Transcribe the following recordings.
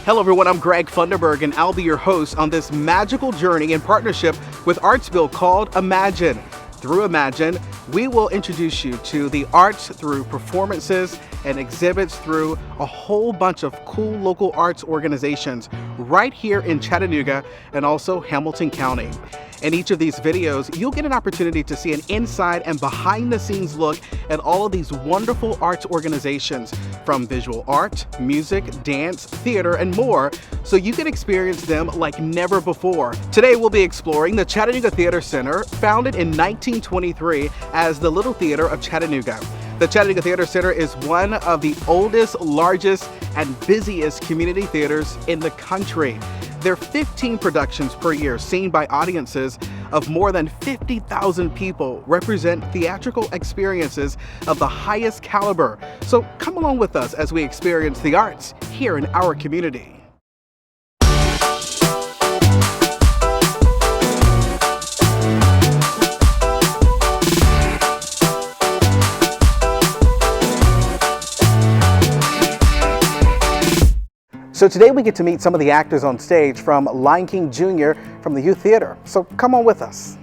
Hello everyone, I'm Greg Funderburg and I'll be your host on this magical journey in partnership with ArtsBuild called Imagine. Through Imagine, we will introduce you to the arts through performances and exhibits through a whole bunch of cool local arts organizations right here in Chattanooga and also Hamilton County. In each of these videos, you'll get an opportunity to see an inside and behind the scenes look at all of these wonderful arts organizations from visual art, music, dance, theater, and more, so you can experience them like never before. Today, we'll be exploring the Chattanooga Theater Center, founded in 1923 as the Little Theater of Chattanooga. The Chattanooga Theater Center is one of the oldest, largest, and busiest community theaters in the country. There are 15 productions per year seen by audiences of more than 50,000 people, represent theatrical experiences of the highest caliber. So come along with us as we experience the arts here in our community. So today we get to meet some of the actors on stage from Lion King Jr. from the Youth Theater. So come on with us.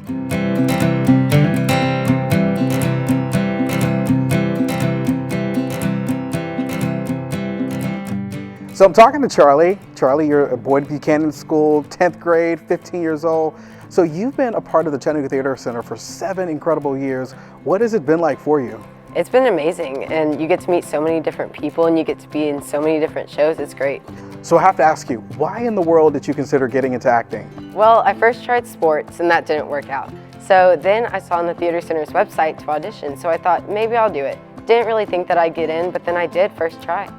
So I'm talking to Charlie. Charlie, you're at Boyd Buchanan School, 10th grade, 15 years old. So you've been a part of the Chattanooga Theater Center for 7 incredible years. What has it been like for you? It's been amazing, and you get to meet so many different people and you get to be in so many different shows. It's great. So I have to ask you, why in the world did you consider getting into acting? Well, I first tried sports and that didn't work out. So then I saw on the Theater Center's website to audition, so I thought maybe I'll do it. Didn't really think that I'd get in, but then I did first try.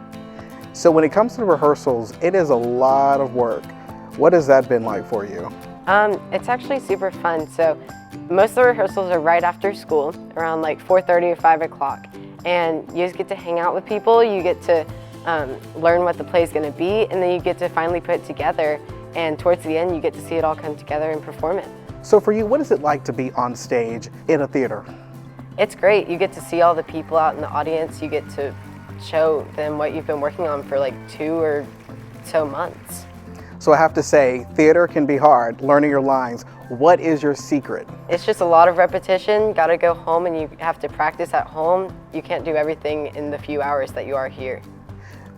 So when it comes to rehearsals, it is a lot of work. What has that been like for you? It's actually super fun. So most of the rehearsals are right after school, around like 4:30 or 5 o'clock. And you just get to hang out with people, you get to learn what the play is going to be, and then you get to finally put it together. And towards the end, you get to see it all come together and perform it. So for you, what is it like to be on stage in a theater? It's great. You get to see all the people out in the audience. You get to show them what you've been working on for like 2 or so months. So I have to say, theater can be hard, learning your lines. What is your secret? It's just a lot of repetition. Got to go home and you have to practice at home. You can't do everything in the few hours that you are here.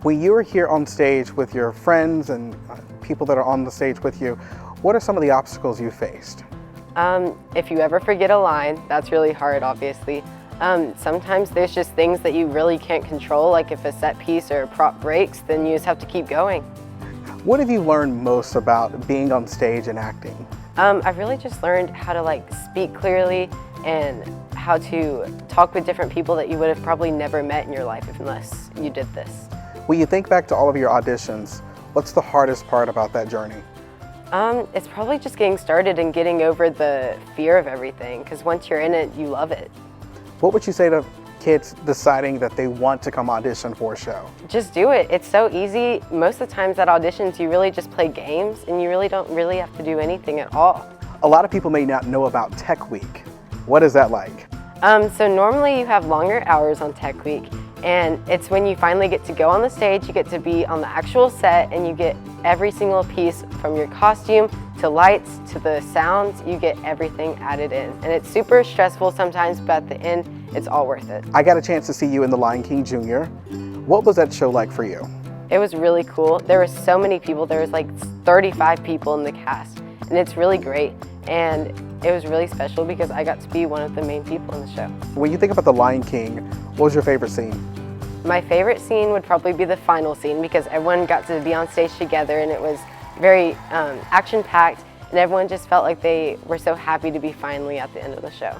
When you're here on stage with your friends and people that are on the stage with you, what are some of the obstacles you faced? If you ever forget a line, that's really hard, obviously. Sometimes there's just things that you really can't control, like if a set piece or a prop breaks, then you just have to keep going. What have you learned most about being on stage and acting? I've really just learned how to speak clearly and how to talk with different people that you would have probably never met in your life unless you did this. When you think back to all of your auditions, what's the hardest part about that journey? It's probably just getting started and getting over the fear of everything, because once you're in it, you love it. What would you say to kids deciding that they want to come audition for a show? Just do it. It's so easy. Most of the times at auditions, you really just play games and you really don't have to do anything at all. A lot of people may not know about Tech Week. What is that like? So normally you have longer hours on Tech Week, and it's when you finally get to go on the stage, you get to be on the actual set, and you get every single piece from your costume to lights to the sounds. You get everything added in, and it's super stressful sometimes, but at the end it's all worth it. I got a chance to see you in the Lion King Jr. What was that show like for you? It was really cool. There were so many people. There was like 35 people in the cast, and it's really great. And it was really special because I got to be one of the main people in the show. When you think about the Lion King, what was your favorite scene? My favorite scene would probably be the final scene, because everyone got to be on stage together and it was very action-packed, and everyone just felt like they were so happy to be finally at the end of the show.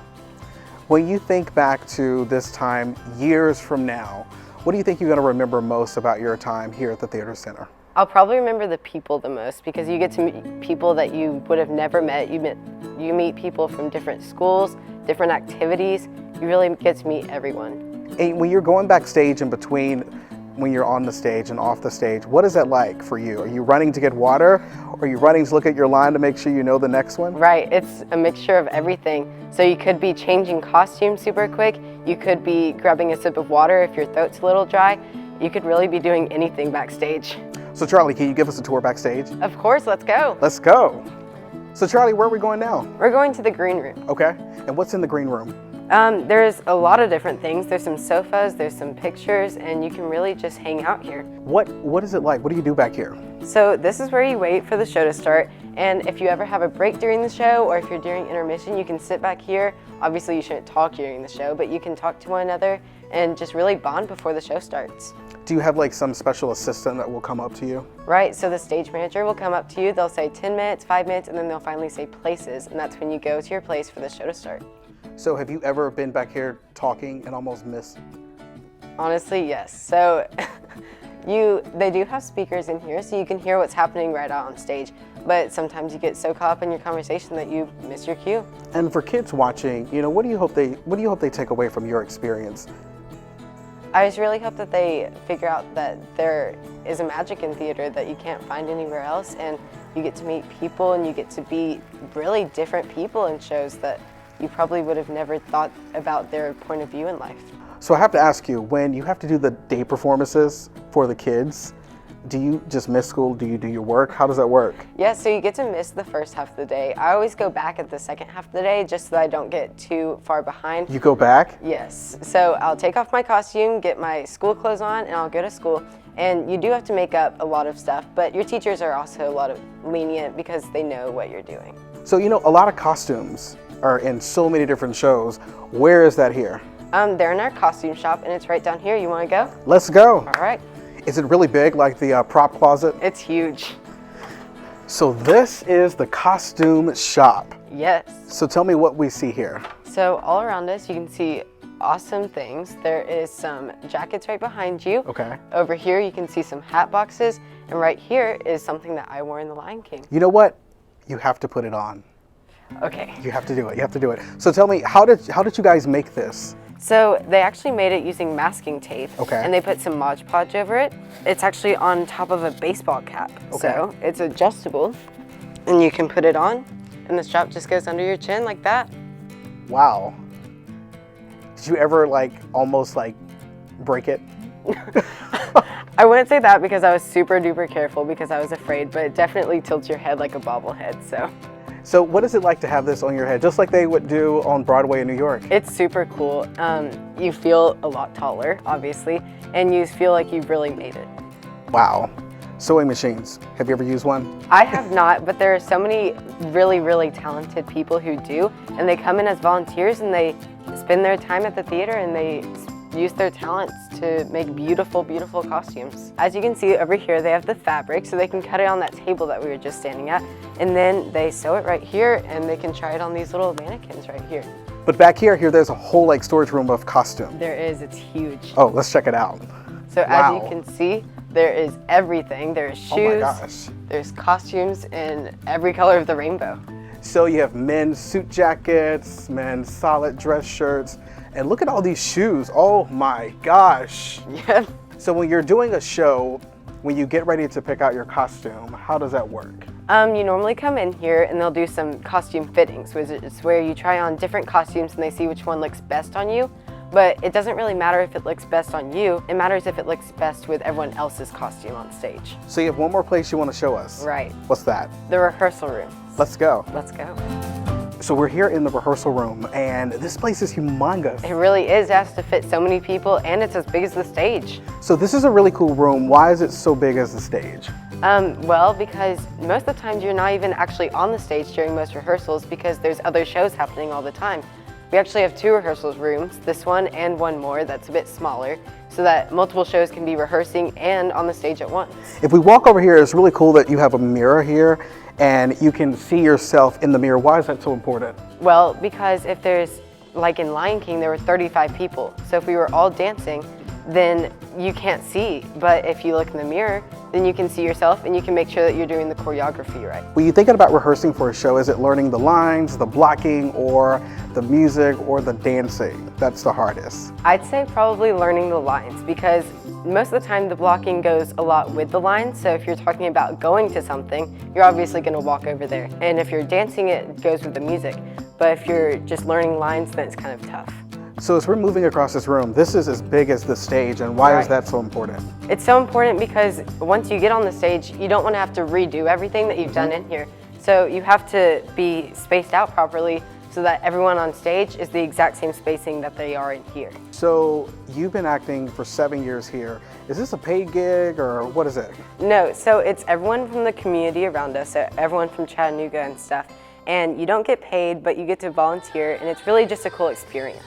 When you think back to this time years from now, what do you think you're going to remember most about your time here at the Theater Center? I'll probably remember the people the most, because you get to meet people that you would have never met. You meet people from different schools, different activities. You really get to meet everyone. And when you're going backstage in between, when you're on the stage and off the stage, what is that like for you? Are you running to get water? Or are you running to look at your line to make sure you know the next one? Right, it's a mixture of everything. So you could be changing costumes super quick. You could be grabbing a sip of water if your throat's a little dry. You could really be doing anything backstage. So Charlie, can you give us a tour backstage? Of course, let's go. Let's go. So Charlie, where are we going now? We're going to the green room. Okay, and what's in the green room? There's a lot of different things. There's some sofas, there's some pictures, and you can really just hang out here. What is it like? What do you do back here? So this is where you wait for the show to start, and if you ever have a break during the show, or if you're during intermission, you can sit back here. Obviously you shouldn't talk during the show, but you can talk to one another and just really bond before the show starts. Do you have like some special assistant that will come up to you? Right, so the stage manager will come up to you, they'll say 10 minutes, 5 minutes, and then they'll finally say places, and that's when you go to your place for the show to start. So have you ever been back here talking and almost missed? Honestly, yes. So they do have speakers in here, so you can hear what's happening right out on stage, but sometimes you get so caught up in your conversation that you miss your cue. And for kids watching, what do you hope they take away from your experience? I just really hope that they figure out that there is a magic in theater that you can't find anywhere else, and you get to meet people and you get to be really different people in shows that you probably would have never thought about their point of view in life. So I have to ask you, when you have to do the day performances for the kids, do you just miss school? Do you do your work? How does that work? Yeah, so you get to miss the first half of the day. I always go back at the second half of the day just so that I don't get too far behind. You go back? Yes. So I'll take off my costume, get my school clothes on, and I'll go to school. And you do have to make up a lot of stuff, but your teachers are also a lot of lenient because they know what you're doing. So a lot of costumes are in so many different shows. Where is that here? They're in our costume shop, and it's right down here. You want to go? Let's go. All right. Is it really big, like the prop closet? It's huge. So this is the costume shop. Yes. So tell me what we see here. So all around us, you can see awesome things. There is some jackets right behind you. Okay. Over here, you can see some hat boxes, and right here is something that I wore in The Lion King. You know what? You have to put it on. Okay. You have to do it. You have to do it. So tell me, how did you guys make this? So they actually made it using masking tape. Okay. And they put some Mod Podge over it. It's actually on top of a baseball cap. Okay. So it's adjustable, and you can put it on, and the strap just goes under your chin like that. Wow. Did you ever almost break it? I wouldn't say that because I was super duper careful because I was afraid, but it definitely tilts your head like a bobblehead, so. So what is it like to have this on your head, just like they would do on Broadway in New York? It's super cool. You feel a lot taller, obviously, and you feel like you've really made it. Wow. Sewing machines. Have you ever used one? I have not, but there are so many really, really talented people who do, and they come in as volunteers and they spend their time at the theater and they use their talents to make beautiful, beautiful costumes. As you can see over here, they have the fabric, so they can cut it on that table that we were just standing at, and then they sew it right here, and they can try it on these little mannequins right here. But back here, there's a whole storage room of costume. There is, it's huge. Oh, let's check it out. So Wow. as you can see, there is everything. There's shoes, Oh my gosh. there's costumes in every color of the rainbow. So you have men's suit jackets, men's solid dress shirts, and look at all these shoes. Oh my gosh. Yeah. So when you're doing a show, when you get ready to pick out your costume, how does that work? You normally come in here and they'll do some costume fittings, which is where you try on different costumes and they see which one looks best on you. But it doesn't really matter if it looks best on you, it matters if it looks best with everyone else's costume on stage. So you have one more place you want to show us. Right. What's that? The rehearsal room. Let's go. Let's go. So we're here in the rehearsal room, and this place is humongous. It really is. It has to fit so many people, and it's as big as the stage. So this is a really cool room. Why is it so big as the stage? Well, because most of the times you're not even actually on the stage during most rehearsals because there's other shows happening all the time. We actually have 2 rehearsal rooms, this one and one more that's a bit smaller, so that multiple shows can be rehearsing and on the stage at once. If we walk over here, it's really cool that you have a mirror here and you can see yourself in the mirror. Why is that so important? Well, because if there's, like in Lion King, there were 35 people. So if we were all dancing, then you can't see. But if you look in the mirror, then you can see yourself and you can make sure that you're doing the choreography right. When you're thinking about rehearsing for a show, is it learning the lines, the blocking, or the music, or the dancing that's the hardest? I'd say probably learning the lines because most of the time the blocking goes a lot with the lines. So if you're talking about going to something, you're obviously going to walk over there. And if you're dancing, it goes with the music. But if you're just learning lines, then it's kind of tough. So as we're moving across this room, this is as big as the stage, and why is that so important? It's so important because once you get on the stage, you don't want to have to redo everything that you've done in here. So you have to be spaced out properly so that everyone on stage is the exact same spacing that they are in here. So you've been acting for 7 years here. Is this a paid gig or what is it? No, so it's everyone from the community around us, so everyone from Chattanooga and stuff. And you don't get paid, but you get to volunteer, and it's really just a cool experience.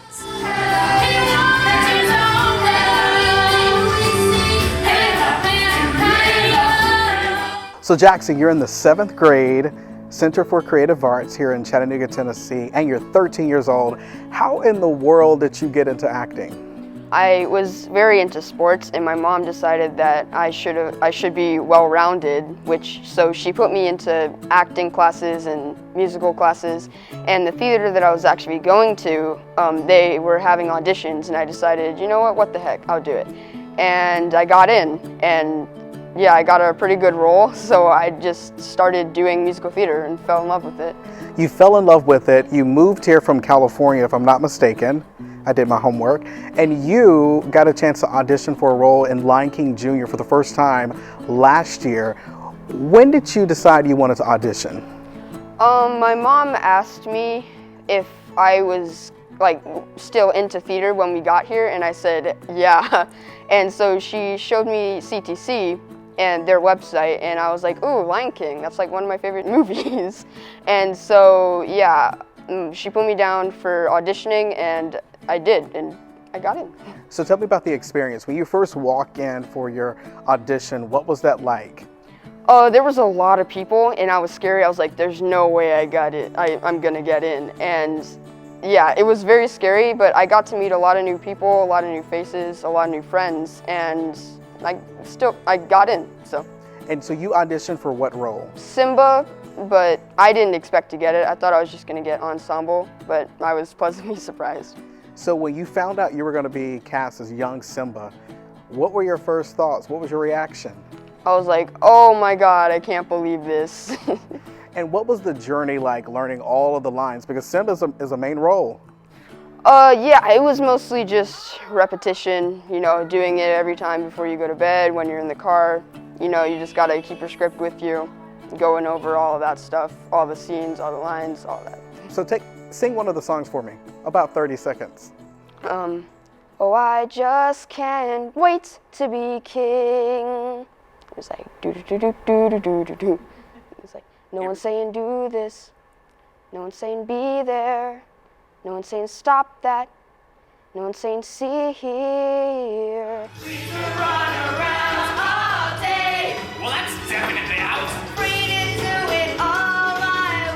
So Jackson, you're in the 7th grade, Center for Creative Arts here in Chattanooga, Tennessee, and you're 13 years old. How in the world did you get into acting? I was very into sports, and my mom decided that I should be well-rounded, so she put me into acting classes and musical classes. And the theater that I was actually going to, they were having auditions, and I decided, you know what the heck, I'll do it. And I got in, and yeah, I got a pretty good role, so I just started doing musical theater and fell in love with it. You fell in love with it. You moved here from California, if I'm not mistaken. I did my homework. And you got a chance to audition for a role in Lion King Jr. for the first time last year. When did you decide you wanted to audition? My mom asked me if I was still into theater when we got here, and I said yeah. And so she showed me CTC and their website, and I was like, ooh, Lion King, that's like one of my favorite movies. And so yeah, she put me down for auditioning, and I did, and I got in. So tell me about the experience. When you first walked in for your audition, what was that like? There was a lot of people, and I was scary. I was like, there's no way I'm gonna get in. And yeah, it was very scary, but I got to meet a lot of new people, a lot of new faces, a lot of new friends, and I got in, so. And so you auditioned for what role? Simba, but I didn't expect to get it. I thought I was just gonna get ensemble, but I was pleasantly surprised. So when you found out you were going to be cast as young Simba, what were your first thoughts? What was your reaction? I was like, oh my God, I can't believe this. And what was the journey like learning all of the lines? Because Simba is a main role. Yeah, it was mostly just repetition, doing it every time before you go to bed, when you're in the car. You just gotta keep your script with you, going over all of that stuff, all the scenes, all the lines, all that. So sing one of the songs for me, about 30 seconds. Oh, I just can't wait to be king. It was like, do-do-do-do-do-do-do-do. It was like, no one's saying do this, no one's saying be there, no one's saying stop that, no one's saying see here. We could run around all day. Well, that's definitely out. Free to do it all my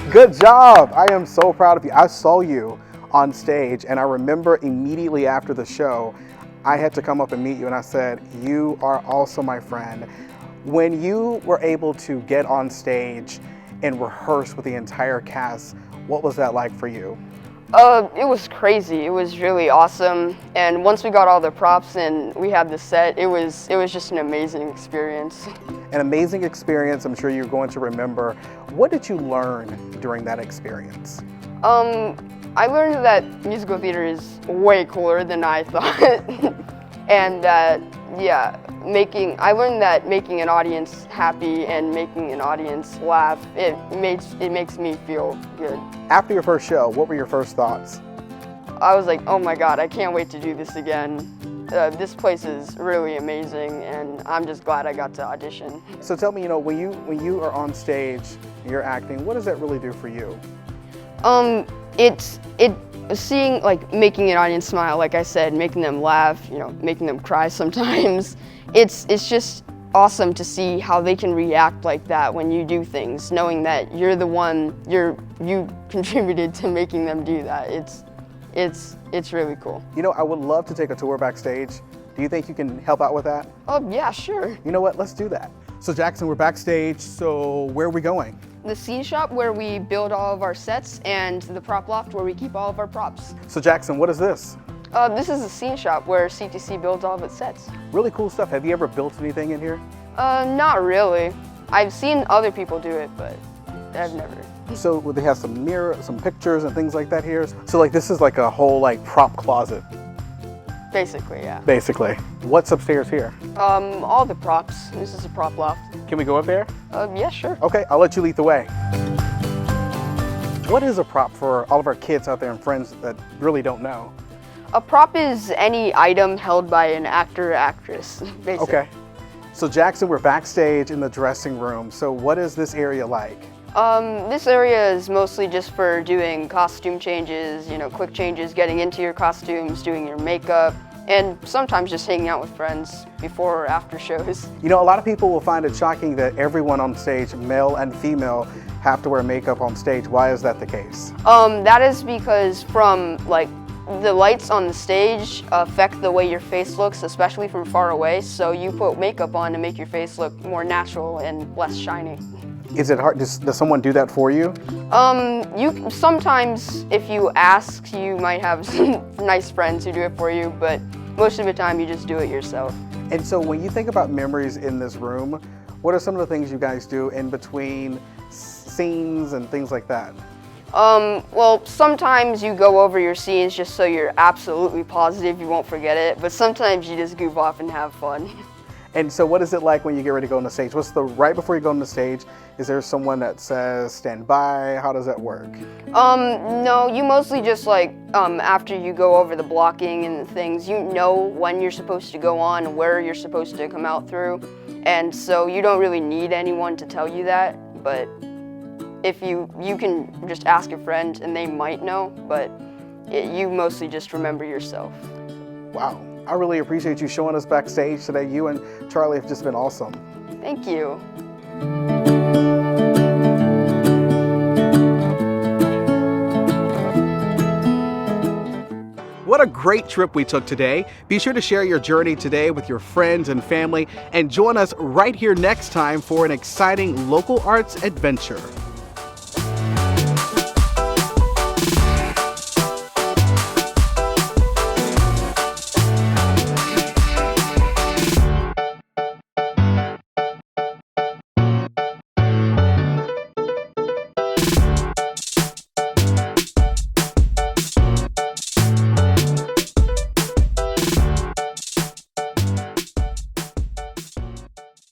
way. Good job. I am so proud of you. I saw you on stage, and I remember immediately after the show, I had to come up and meet you, and I said, you are also my friend. When you were able to get on stage and rehearse with the entire cast, what was that like for you? It was crazy. It was really awesome. And once we got all the props and we had the set, it was just an amazing experience. An amazing experience, I'm sure you're going to remember. What did you learn during that experience? I learned that musical theater is way cooler than I thought. And I learned that making an audience happy and making an audience laugh, it makes me feel good. After your first show, what were your first thoughts? I was like, oh my God, I can't wait to do this again. This place is really amazing, and I'm just glad I got to audition. So tell me, when you are on stage, you're acting, what does that really do for you? Seeing, making an audience smile, like I said, making them laugh, making them cry sometimes. It's just awesome to see how they can react like that when you do things, knowing that you're the one, you contributed to making them do that. It's really cool. I would love to take a tour backstage. Do you think you can help out with that? Oh, yeah, sure. You know what? Let's do that. So Jackson, we're backstage, so where are we going? The scene shop where we build all of our sets, and the prop loft where we keep all of our props. So Jackson, what is this? This is the scene shop where CTC builds all of its sets. Really cool stuff. Have you ever built anything in here? Not really. I've seen other people do it, but I've never. So they have some mirror, some pictures and things like that here. So like this is like a whole like prop closet, Basically, yeah. basically. What's upstairs here? All the props. This is a prop loft. Can we go up there? Yeah, sure. Okay, I'll let you lead the way. What is a prop for all of our kids out there and friends that really don't know? A prop is any item held by an actor or actress, basically. Okay. So Jackson, we're backstage in the dressing room. So what is this area like? This area is mostly just for doing costume changes, quick changes, getting into your costumes, doing your makeup, and sometimes just hanging out with friends before or after shows. You know, a lot of people will find it shocking that everyone on stage, male and female, have to wear makeup on stage. Why is that the case? That is because the lights on the stage affect the way your face looks, especially from far away, so you put makeup on to make your face look more natural and less shiny. Is it hard? Does someone do that for you? You sometimes, if you ask, you might have some nice friends who do it for you, but most of the time you just do it yourself. And so when you think about memories in this room, what are some of the things you guys do in between scenes and things like that? Well, sometimes you go over your scenes just so you're absolutely positive you won't forget it, but sometimes you just goof off and have fun. And so what is it like when you get ready to go on the stage? Right before you go on the stage, is there someone that says stand by? How does that work? No, you mostly just after you go over the blocking and the things, you know when you're supposed to go on, where you're supposed to come out through, and so you don't really need anyone to tell you that, but if you can just ask a friend and they might know, but you mostly just remember yourself. Wow. I really appreciate you showing us backstage today. You and Charlie have just been awesome. Thank you. What a great trip we took today. Be sure to share your journey today with your friends and family and join us right here next time for an exciting local arts adventure.